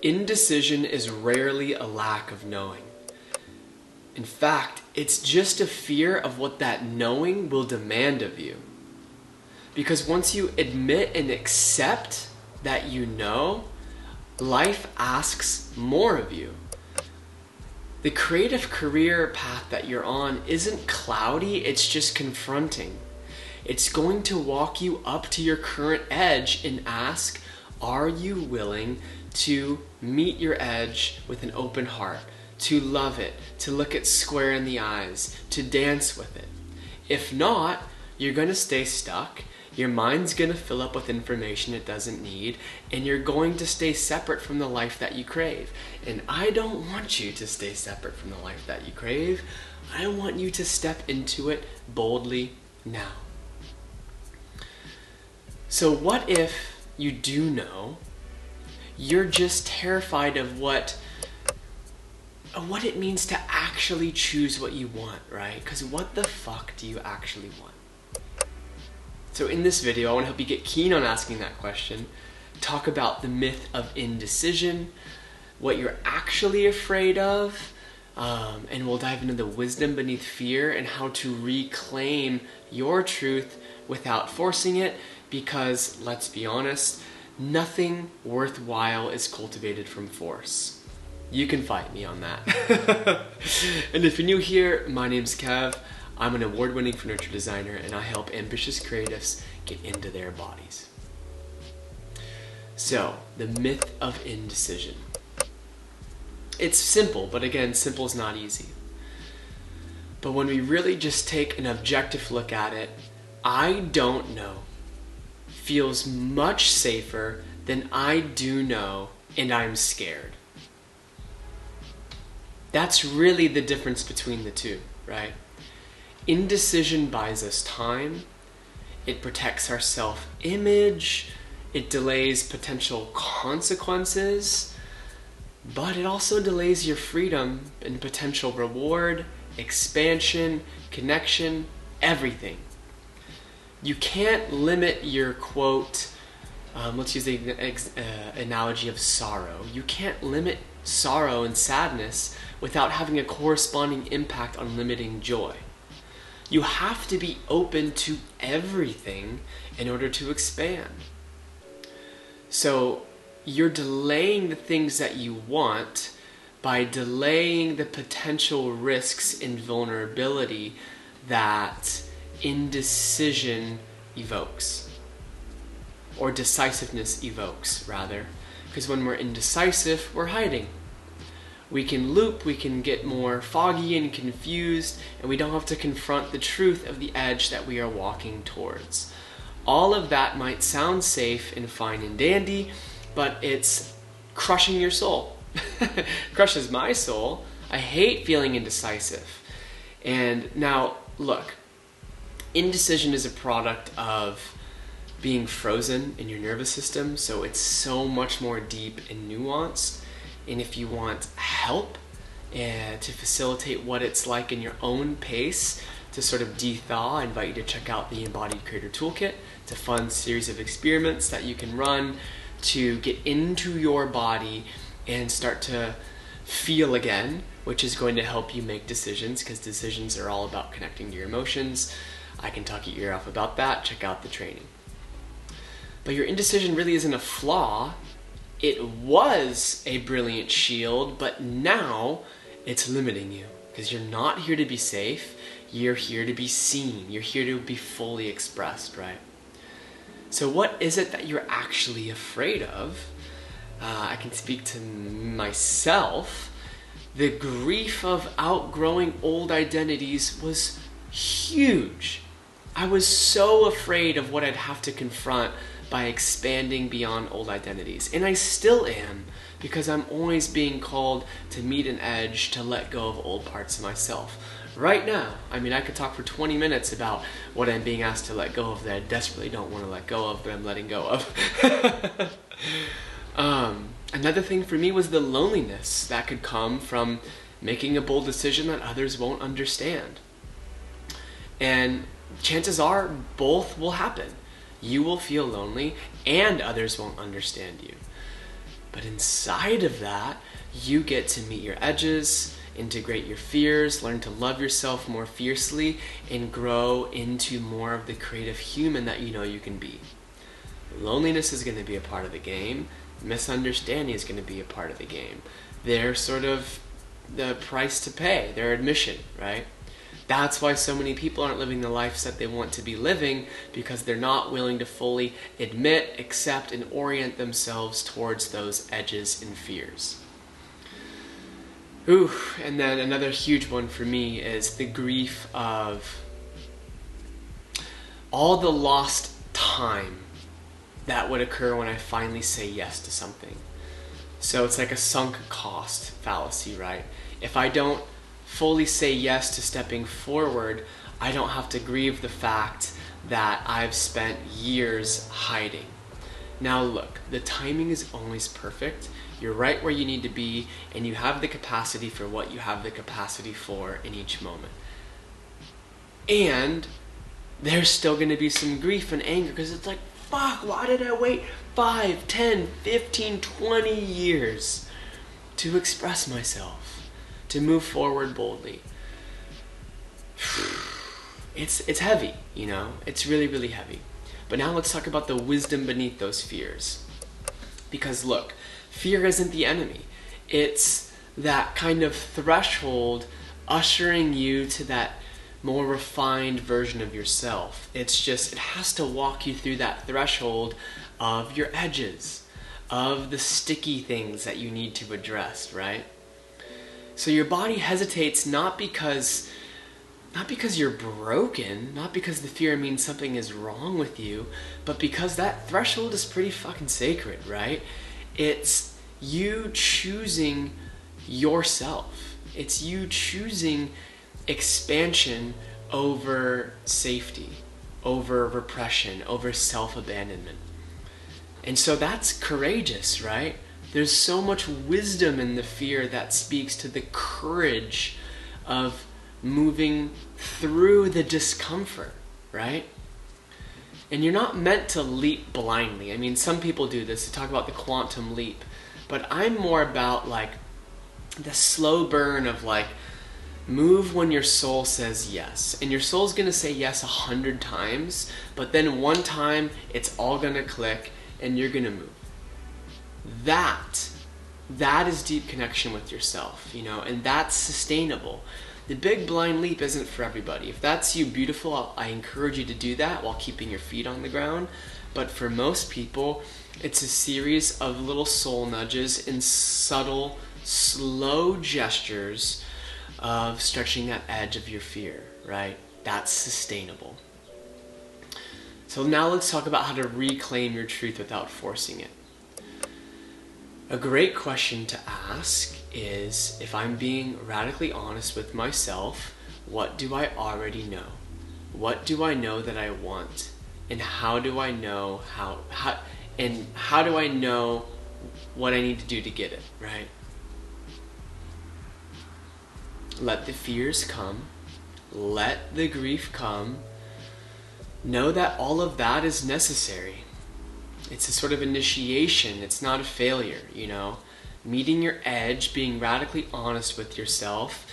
Indecision is rarely a lack of knowing. In fact, it's just a fear of what that knowing will demand of you. Because once you admit and accept that you know, life asks more of you. The creative career path that you're on isn't cloudy, it's just confronting. It's going to walk you up to your current edge and ask, are you willing to meet your edge with an open heart, to love it, to look it square in the eyes, to dance with it? If not, you're going to stay stuck, your mind's going to fill up with information it doesn't need, and you're going to stay separate from the life that you crave. And I don't want you to stay separate from the life that you crave. I want you to step into it boldly now. So what if you do know, you're just terrified of what it means to actually choose what you want, right? Because what the fuck do you actually want? So in this video, I want to help you get keen on asking that question, talk about the myth of indecision, what you're actually afraid of, and we'll dive into the wisdom beneath fear and how to reclaim your truth without forcing it, because let's be honest, nothing worthwhile is cultivated from force. You can fight me on that. And if you're new here, my name's Kev. I'm an award-winning furniture designer, and I help ambitious creatives get into their bodies. So, the myth of indecision. It's simple, but again, simple is not easy. But when we really just take an objective look at it, I don't know feels much safer than I do know and I'm scared. That's really the difference between the two, right? Indecision buys us time, it protects our self-image, it delays potential consequences, but it also delays your freedom and potential reward, expansion, connection, everything. You can't limit your quote, let's use the analogy of sorrow. You can't limit sorrow and sadness without having a corresponding impact on limiting joy. You have to be open to everything in order to expand. So you're delaying the things that you want by delaying the potential risks and vulnerability that indecision evokes, or decisiveness evokes, rather. Because when we're indecisive, we're hiding. We can loop, we can get more foggy and confused, and we don't have to confront the truth of the edge that we are walking towards. All of that might sound safe and fine and dandy, but it's crushing your soul. Crushes my soul. I hate feeling indecisive. And now, look, indecision is a product of being frozen in your nervous system, so it's so much more deep and nuanced. And if you want help to facilitate what it's like in your own pace to sort of de-thaw, I invite you to check out the Embodied Creator Toolkit. It's a fun series of experiments that you can run to get into your body and start to feel again, which is going to help you make decisions, because decisions are all about connecting to your emotions. I can talk your ear off about that. Check out the training. But your indecision really isn't a flaw. It was a brilliant shield, but now it's limiting you, because you're not here to be safe. You're here to be seen. You're here to be fully expressed, right? So what is it that you're actually afraid of? I can speak to myself. The grief of outgrowing old identities was huge. I was so afraid of what I'd have to confront by expanding beyond old identities. And I still am, because I'm always being called to meet an edge, to let go of old parts of myself. Right now, I mean, I could talk for 20 minutes about what I'm being asked to let go of that I desperately don't want to let go of, but I'm letting go of. Another thing for me was the loneliness that could come from making a bold decision that others won't understand. And chances are both will happen. You will feel lonely and others won't understand you. But inside of that, you get to meet your edges, integrate your fears, learn to love yourself more fiercely, and grow into more of the creative human that you know you can be. Loneliness is going to be a part of the game. Misunderstanding is going to be a part of the game. They're sort of the price to pay, their admission, right? That's why so many people aren't living the lives that they want to be living, because they're not willing to fully admit, accept, and orient themselves towards those edges and fears. Ooh, and then another huge one for me is the grief of all the lost time that would occur when I finally say yes to something. So it's like a sunk cost fallacy, right? If I don't fully say yes to stepping forward, I don't have to grieve the fact that I've spent years hiding. Now look, the timing is always perfect. You're right where you need to be, and you have the capacity for what you have the capacity for in each moment. And there's still going to be some grief and anger, because it's like, fuck, why did I wait 5, 10, 15, 20 years to express myself, to move forward boldly? It's heavy, you know? It's really, really heavy. But now let's talk about the wisdom beneath those fears. Because look, fear isn't the enemy. It's that kind of threshold ushering you to that more refined version of yourself. It's just, it has to walk you through that threshold of your edges, of the sticky things that you need to address, right? So your body hesitates not because you're broken, not because the fear means something is wrong with you, but because that threshold is pretty fucking sacred, right? It's you choosing yourself. It's you choosing expansion over safety, over repression, over self-abandonment. And so that's courageous, right? There's so much wisdom in the fear that speaks to the courage of moving through the discomfort, right? And you're not meant to leap blindly. I mean, some people do this, they talk about the quantum leap, but I'm more about like the slow burn of like, move when your soul says yes. And your soul's gonna say yes 100 times, but then one time it's all gonna click and you're gonna move. That is deep connection with yourself, you know, and that's sustainable. The big blind leap isn't for everybody. If that's you, beautiful, I encourage you to do that while keeping your feet on the ground. But for most people, it's a series of little soul nudges and subtle, slow gestures of stretching that edge of your fear, right? That's sustainable. So now let's talk about how to reclaim your truth without forcing it. A great question to ask is, if I'm being radically honest with myself, what do I already know? What do I know that I want? And how do I know how do I know what I need to do to get it, right? Let the fears come. Let the grief come. Know that all of that is necessary. It's a sort of initiation. It's not a failure, you know? Meeting your edge, being radically honest with yourself,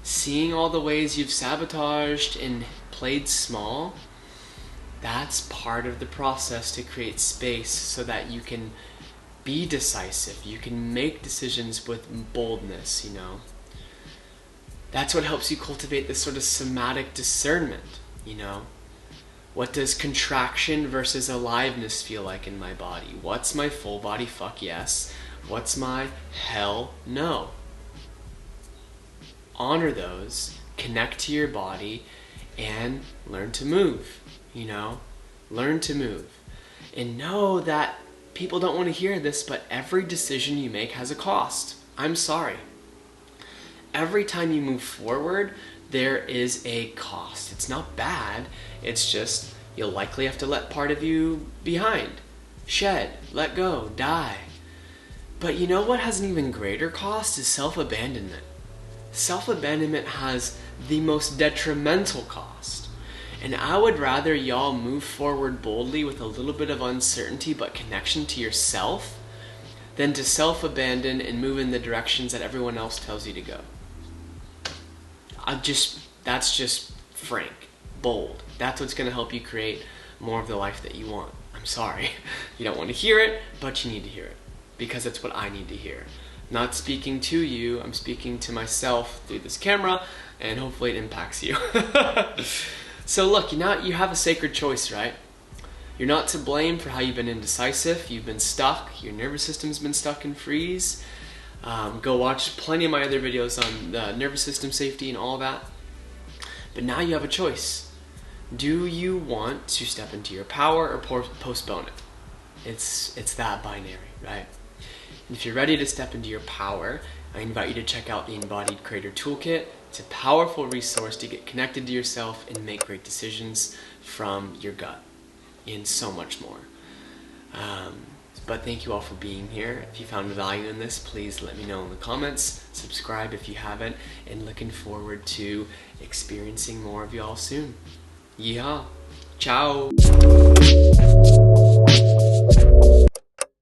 seeing all the ways you've sabotaged and played small, that's part of the process to create space so that you can be decisive. You can make decisions with boldness, you know? That's what helps you cultivate this sort of somatic discernment, you know? What does contraction versus aliveness feel like in my body? What's my full body fuck yes? What's my hell no? Honor those, connect to your body, and learn to move, you know? Learn to move. And know that people don't want to hear this, but every decision you make has a cost. I'm sorry. Every time you move forward, there is a cost. It's not bad, it's just you'll likely have to let part of you behind. Shed, let go, die. But you know what has an even greater cost is self-abandonment. Self-abandonment has the most detrimental cost. And I would rather y'all move forward boldly with a little bit of uncertainty but connection to yourself than to self-abandon and move in the directions that everyone else tells you to go. That's just frank, bold. That's what's going to help you create more of the life that you want. I'm sorry, you don't want to hear it, but you need to hear it, because it's what I need to hear. Not speaking to you, I'm speaking to myself through this camera, and hopefully it impacts you. So look, you have a sacred choice, right? You're not to blame for how you've been indecisive. You've been stuck. Your nervous system's been stuck in freeze. Go watch plenty of my other videos on nervous system safety and all that. But now you have a choice. Do you want to step into your power or postpone it? It's that binary, right? And if you're ready to step into your power, I invite you to check out the Embodied Creator Toolkit. It's a powerful resource to get connected to yourself and make great decisions from your gut, and so much more. But thank you all for being here. If you found value in this, please let me know in the comments. Subscribe if you haven't, and looking forward to experiencing more of y'all soon. Yeehaw. Ciao.